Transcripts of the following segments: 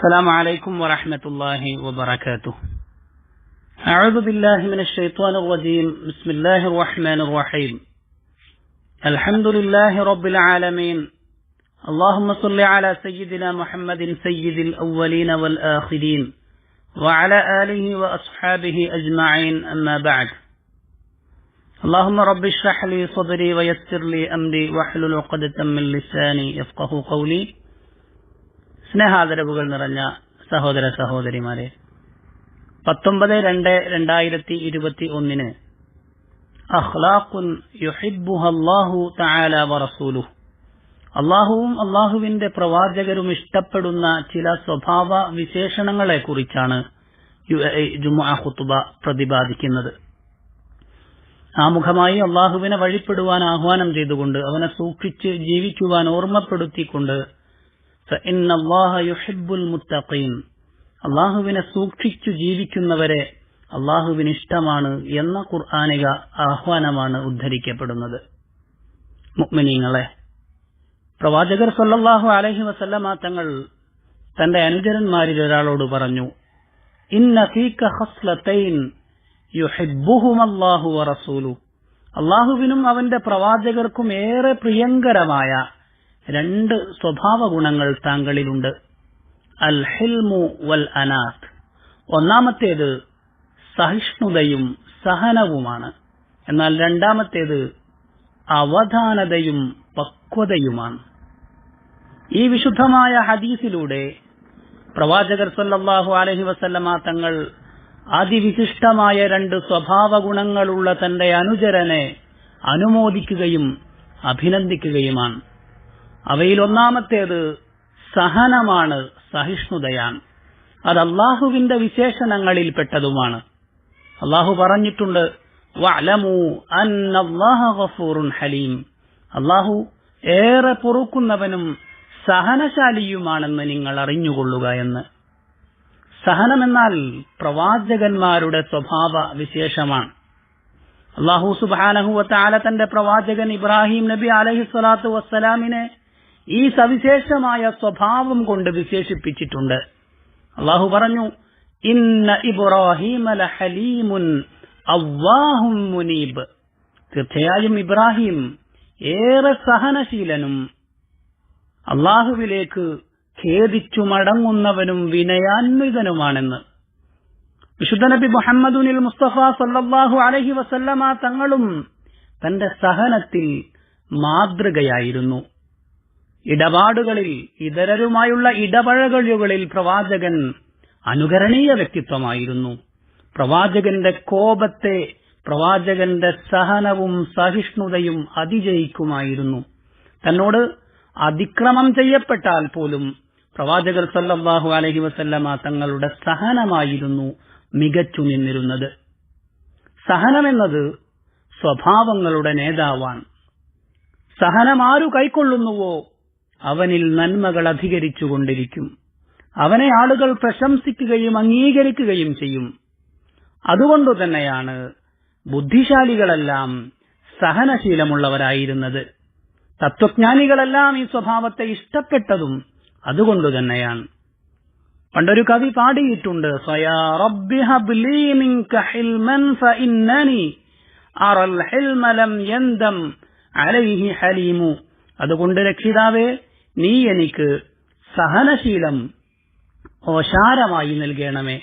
السلام عليكم ورحمة الله وبركاته. أعوذ بالله من الشيطان الرجيم. بسم الله الرحمن الرحيم. الحمد لله رب العالمين. اللهم صل على سيدنا محمد سيد الأولين والآخرين وعلى آله وأصحابه أجمعين. أما بعد. اللهم رب اشرح لي صدري ويسر لي أمري واحلل عقدة من لساني يفقهوا قولي. സ്നേഹാദരവുകൾ നിറഞ്ഞ സഹോദര സഹോദരിമാരെ, 19/2/2021 അഖ്ലാഖുൻ യുഹിബ്ബുഹല്ലാഹു തആല വറസൂലുഹു, അല്ലാഹുവും അല്ലാഹുവിന്റെ പ്രവാചകരും ഇഷ്ടപ്പെടുന്ന ചില സ്വഭാവ വിശേഷണങ്ങളെ കുറിച്ചാണ് ജുമുഅ ഖുതുബ പ്രതിപാദിക്കുന്നത്. ആമുഖമായി അല്ലാഹുവിനെ വഴിപ്പെടുവാൻ ആഹ്വാനം ചെയ്തുകൊണ്ട് അവനെ സൂക്ഷിച്ച് ജീവിക്കുവാൻ ഓർമ്മപ്പെടുത്തിക്കൊണ്ട് അള്ളാഹുവിനെ സൂക്ഷിച്ചു ജീവിക്കുന്നവരെ അള്ളാഹുവിന് ഇഷ്ടമാണ് എന്ന ഖുർആനിക ആഹ്വാനമാണ് ഉദ്ധരിക്കപ്പെടുന്നത്. മുഅ്മിനീങ്ങളെ, പ്രവാചകർ സല്ലല്ലാഹു അലൈഹി വസല്ലമ തങ്ങൾ തന്റെ അനുചരന്മാരിൽ ഒരാളോട് പറഞ്ഞു, ഇന്ന ഫീക ഖസ്ലതൈൻ യുഹിബ്ബുഹുമല്ലാഹു വറസൂലുഹു, അള്ളാഹുവിനും അവന്റെ പ്രവാചകർക്കും ഏറെ പ്രിയങ്കരമായ 2 സ്വഭാവ ഗുണങ്ങൾ താങ്കളിലുണ്ട്. അൽ ഹിൽമു വൽ അനാത്ത്. ഒന്നാമത്തേത് സഹിഷ്ണുതയും സഹനവുമാണ്. എന്നാൽ രണ്ടാമത്തേത് അവധാനതയും പക്വതയുമാണ്. ഈ വിശുദ്ധമായ ഹദീസിലൂടെ പ്രവാചകർ സല്ലല്ലാഹു അലൈഹി വസല്ലമ തങ്ങൾ അതിവിശിഷ്ടമായ 2 സ്വഭാവ ഗുണങ്ങളുള്ള തന്റെ അനുചരനെ അനുമോദിക്കുകയും അഭിനന്ദിക്കുകയുമാണ്. അവയിൽ ഒന്നാമത്തേത് സഹനമാണ്, സഹിഷ്ണുതയാണ്. അത് അല്ലാഹുവിന്റെ വിശേഷണങ്ങളിൽപ്പെട്ടതുമാണ്. അല്ലാഹു പറഞ്ഞിട്ടുണ്ട്, വഅലമു അന്നല്ലാഹ ഗഫൂറുൻ ഹലീം, അല്ലാഹു ഏറെ പൊറുക്കുന്നവനും സഹനശാലിയുമാണെന്ന് നിങ്ങൾ അറിഞ്ഞുകൊള്ളുക എന്ന്. സഹനമെന്നാൽ പ്രവാചകന്മാരുടെ സ്വഭാവ വിശേഷമാണ്. അല്ലാഹു സുബ്ഹാനഹു വ തആല തന്റെ പ്രവാചകൻ ഇബ്രാഹിം നബി അലൈഹിസ്സലാത്തു വസ്സലാമിനെ ഈ സവിശേഷമായ സ്വഭാവം കൊണ്ട് വിശേഷിപ്പിച്ചിട്ടുണ്ട്. അല്ലാഹു പറഞ്ഞു, ഇന്ന ഇബ്രാഹീമ ലഹലീമുൻ അവ്വാഹും മുനീബ്, തീർച്ചയായും ഇബ്രാഹിം ഏറെ സഹനശീലനും അല്ലാഹുവിലേക്ക് ഖേദിച്ചു മടങ്ങുന്നവനും വിനയാന്വിതനുമാണെന്ന്. വിശുദ്ധ നബി മുഹമ്മദുൽ മുസ്തഫ സല്ലല്ലാഹു അലൈഹി വസല്ലമ തങ്ങളും തന്റെ സഹനത്തിൽ മാതൃകയായിരുന്നു. ഇടപാടുകളിൽ, ഇതരരുമായുള്ള ഇടപഴകലുകളിൽ പ്രവാചകൻ അനുകരണീയ വ്യക്തിത്വമായിരുന്നു. പ്രവാചകന്റെ കോപത്തെ പ്രവാചകന്റെ സഹനവും സഹിഷ്ണുതയും അതിജയിക്കുമായിരുന്നു. തന്നോട് അതിക്രമം ചെയ്യപ്പെട്ടാൽ പോലും പ്രവാചകർ സല്ലല്ലാഹു അലൈഹി വസല്ലമ തങ്ങളുടെ സഹനമായിരുന്നു മികച്ചു നിന്നിരുന്നത്. സഹനമെന്നത് സ്വഭാവങ്ങളുടെ നേതാവാണ്. സഹനം ആരു കൈക്കൊള്ളുന്നുവോ അവനിൽ നന്മകൾ അധികരിച്ചുകൊണ്ടിരിക്കും. അവനെ ആളുകൾ പ്രശംസിക്കുകയും അംഗീകരിക്കുകയും ചെയ്യും. അതുകൊണ്ടു തന്നെയാണ് ബുദ്ധിശാലികളെല്ലാം സഹനശീലമുള്ളവരായിരുന്നത്. തത്വജ്ഞാനികളെല്ലാം ഈ സ്വഭാവത്തെ ഇഷ്ടപ്പെട്ടതും അതുകൊണ്ടു തന്നെയാണ്. പണ്ടൊരു കവി പാടിയിട്ടുണ്ട്, ഫയാ റബ്ബി ഹബ്ലി മിൻക ഹിൽമൻ ഫഇന്നനി അറൽ ഹിൽമ ലം യൻദം അലൈഹി ഹലീമു. അതുകൊണ്ട് രക്ഷിതാവേ, നീ എനിക്ക് സഹനശീലം ഓശാരമായി നൽകണമേ.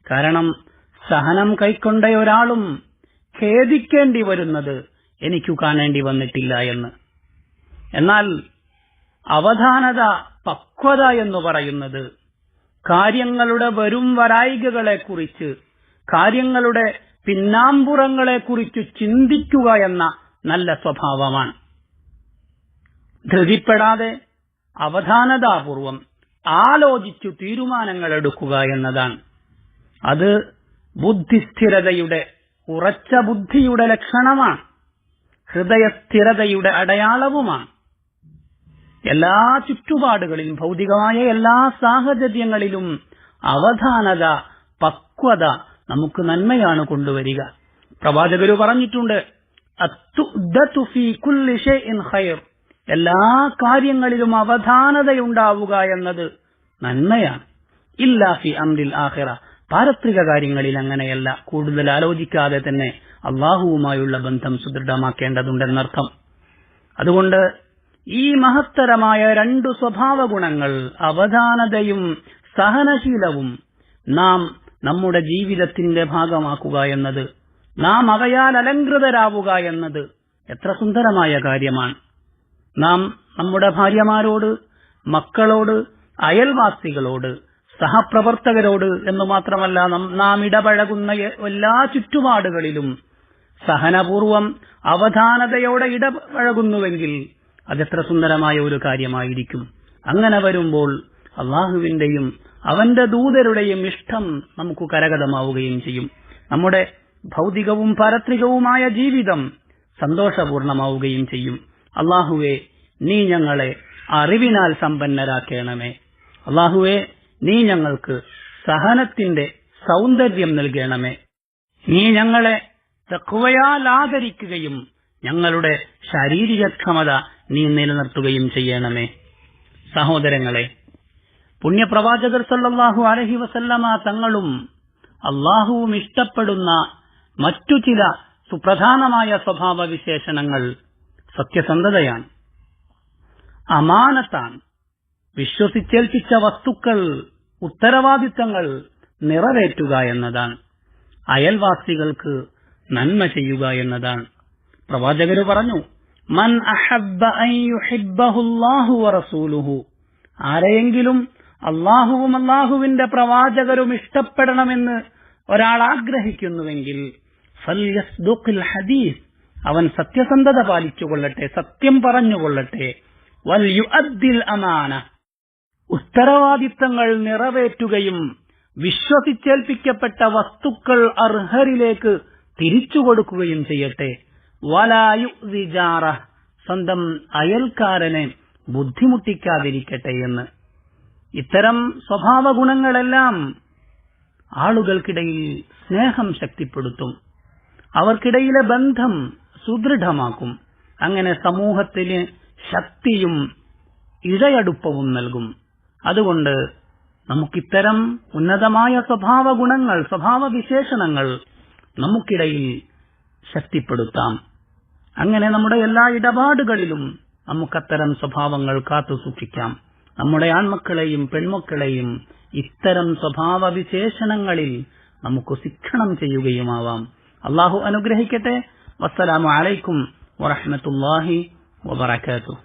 കാരണം സഹനം കൈക്കൊണ്ട ഒരാളും ഖേദിക്കേണ്ടി വരുന്നത് എനിക്കു കാണേണ്ടി വന്നിട്ടില്ല എന്ന്. എന്നാൽ അവധാനത, പക്വത എന്ന് പറയുന്നത് കാര്യങ്ങളുടെ വരും വരായികകളെക്കുറിച്ച്, കാര്യങ്ങളുടെ പിന്നാമ്പുറങ്ങളെക്കുറിച്ച് ചിന്തിക്കുക എന്ന നല്ല സ്വഭാവമാണ്. ധൃതിപ്പെടാതെ അവധാനതാപൂർവം ആലോചിച്ചു തീരുമാനങ്ങൾ എടുക്കുക എന്നതാണ്. അത് ബുദ്ധിസ്ഥിരതയുടെ, ഉറച്ച ബുദ്ധിയുടെ ലക്ഷണമാണ്. ഹൃദയസ്ഥിരതയുടെ അടയാളവുമാണ്. എല്ലാ ചുറ്റുപാടുകളിലും, ഭൗതികമായ എല്ലാ സാഹചര്യങ്ങളിലും അവധാനത, പക്വത നമുക്ക് നന്മയാണ് കൊണ്ടുവരിക. പ്രവാചകര് പറഞ്ഞിട്ടുണ്ട്, അത്തുഅ്ദതു ഫീ കുല്ലി ഷൈഇൻ ഖൈർ, എല്ലാ കാര്യങ്ങളിലും അവധാനതയുണ്ടാവുക എന്നത് നന്മയാണ്. ഇല്ലാ ഫി അംരിൽ ആഖിറ. പാരത്രിക കാര്യങ്ങളിൽ അങ്ങനെയല്ല. കൂടുതൽ ആലോചിക്കാതെ തന്നെ അള്ളാഹുവുമായുള്ള ബന്ധം സുദൃഢമാക്കേണ്ടതുണ്ടെന്നർത്ഥം. അതുകൊണ്ട് ഈ മഹത്തരമായ 2 സ്വഭാവ ഗുണങ്ങൾ, അവധാനതയും സഹനശീലവും, നാം നമ്മുടെ ജീവിതത്തിന്റെ ഭാഗമാക്കുക എന്നത്, നാം അവയാൽ അലങ്കൃതരാവുക എന്നത് എത്ര സുന്ദരമായ കാര്യമാണ്. നാം നമ്മുടെ ഭാര്യമാരോട്, മക്കളോട്, അയൽവാസികളോട്, സഹപ്രവർത്തകരോട് എന്നു മാത്രമല്ല, നാം ഇടപഴകുന്ന എല്ലാ ചുറ്റുപാടുകളിലും സഹനപൂർവം അവധാനതയോടെ ഇടപഴകുന്നുവെങ്കിൽ അതെത്ര സുന്ദരമായ ഒരു കാര്യമായിരിക്കും. അങ്ങനെ വരുമ്പോൾ അള്ളാഹുവിന്റെയും അവന്റെ ദൂതരുടെയും ഇഷ്ടം നമുക്ക് കരഗതമാവുകയും ചെയ്യും. നമ്മുടെ ഭൗതികവും പാരത്രികവുമായ ജീവിതം സന്തോഷപൂർണമാവുകയും ചെയ്യും. അള്ളാഹുവേ, നീ ഞങ്ങളെ അറിവിനാൽ സമ്പന്നരാക്കണമേ. അള്ളാഹുവേ, നീ ഞങ്ങൾക്ക് സഹനത്തിന്റെ സൗന്ദര്യം നൽകണമേ. നീ ഞങ്ങളെ തഖ്വയാൽ ആദരിക്കുകയും ഞങ്ങളുടെ ശാരീരികക്ഷമത നീ നിലനിർത്തുകയും ചെയ്യണമേ. സഹോദരങ്ങളെ, പുണ്യപ്രവാചകർ സല്ലല്ലാഹു അലൈഹി വസല്ലമ തങ്ങളും അള്ളാഹുവും ഇഷ്ടപ്പെടുന്ന മറ്റു ചില സുപ്രധാനമായ സ്വഭാവ വിശേഷണങ്ങൾ സത്യസന്ധതയാണ്, അമാനത്താണ്, വിശ്വസിച്ചേൽപ്പിച്ച വസ്തുക്കൾ, ഉത്തരവാദിത്തങ്ങൾ നിറവേറ്റുക എന്നതാണ്, അയൽവാസികൾക്ക് നന്മ ചെയ്യുക എന്നതാണ്. പ്രവാചകര് പറഞ്ഞു, മൻ അഹബ്ബ അൻ യുഹിബ്ബഹുല്ലാഹു വറസൂലുഹു, ആരെയെങ്കിലും അള്ളാഹുവും അള്ളാഹുവിന്റെ പ്രവാചകരും ഇഷ്ടപ്പെടണമെന്ന് ഒരാൾ ആഗ്രഹിക്കുന്നുവെങ്കിൽ ഫൽയസ്ദുഖിൽ ഹദീസ്, അവൻ സത്യസന്ധത പാലിച്ചുകൊള്ളട്ടെ, സത്യം പറഞ്ഞുകൊള്ളട്ടെ. വൽ യുഅദ്ദിൽ അമാന, ഉത്തരവാദിത്തങ്ങൾ നിറവേറ്റുകയും വിശ്വസിച്ചേൽപ്പിക്കപ്പെട്ട വസ്തുക്കൾ അർഹരിലേക്ക് തിരിച്ചു കൊടുക്കുകയും ചെയ്യട്ടെ. വലാ യുഅ്ദി ജാറഹ്, സ്വന്തം അയൽക്കാരനെ ബുദ്ധിമുട്ടിക്കാതിരിക്കട്ടെ എന്ന്. ഇത്തരം സ്വഭാവ ഗുണങ്ങളെല്ലാം ആളുകൾക്കിടയിൽ സ്നേഹം ശക്തിപ്പെടുത്തും, അവർക്കിടയിലെ ബന്ധം സുദൃഢമാക്കും. അങ്ങനെ സമൂഹത്തിന് ശക്തിയും ഇഴയടുപ്പവും നൽകും. അതുകൊണ്ട് നമുക്കിത്തരം ഉന്നതമായ സ്വഭാവ ഗുണങ്ങൾ, സ്വഭാവ വിശേഷണങ്ങൾ നമുക്കിടയിൽ ശക്തിപ്പെടുത്താം. അങ്ങനെ നമ്മുടെ എല്ലാ ഇടപാടുകളിലും നമുക്കത്തരം സ്വഭാവങ്ങൾ കാത്തു സൂക്ഷിക്കാം. നമ്മുടെ ആൺമക്കളെയും പെൺമക്കളെയും ഇത്തരം സ്വഭാവ വിശേഷണങ്ങളിൽ നമുക്ക് ശിക്ഷണം ചെയ്യുകയുമാവാം. അള്ളാഹു അനുഗ്രഹിക്കട്ടെ. വസ്സലാമു അലൈക്കും വറഹ്മത്തുള്ളാഹി വബറകാതുഹു.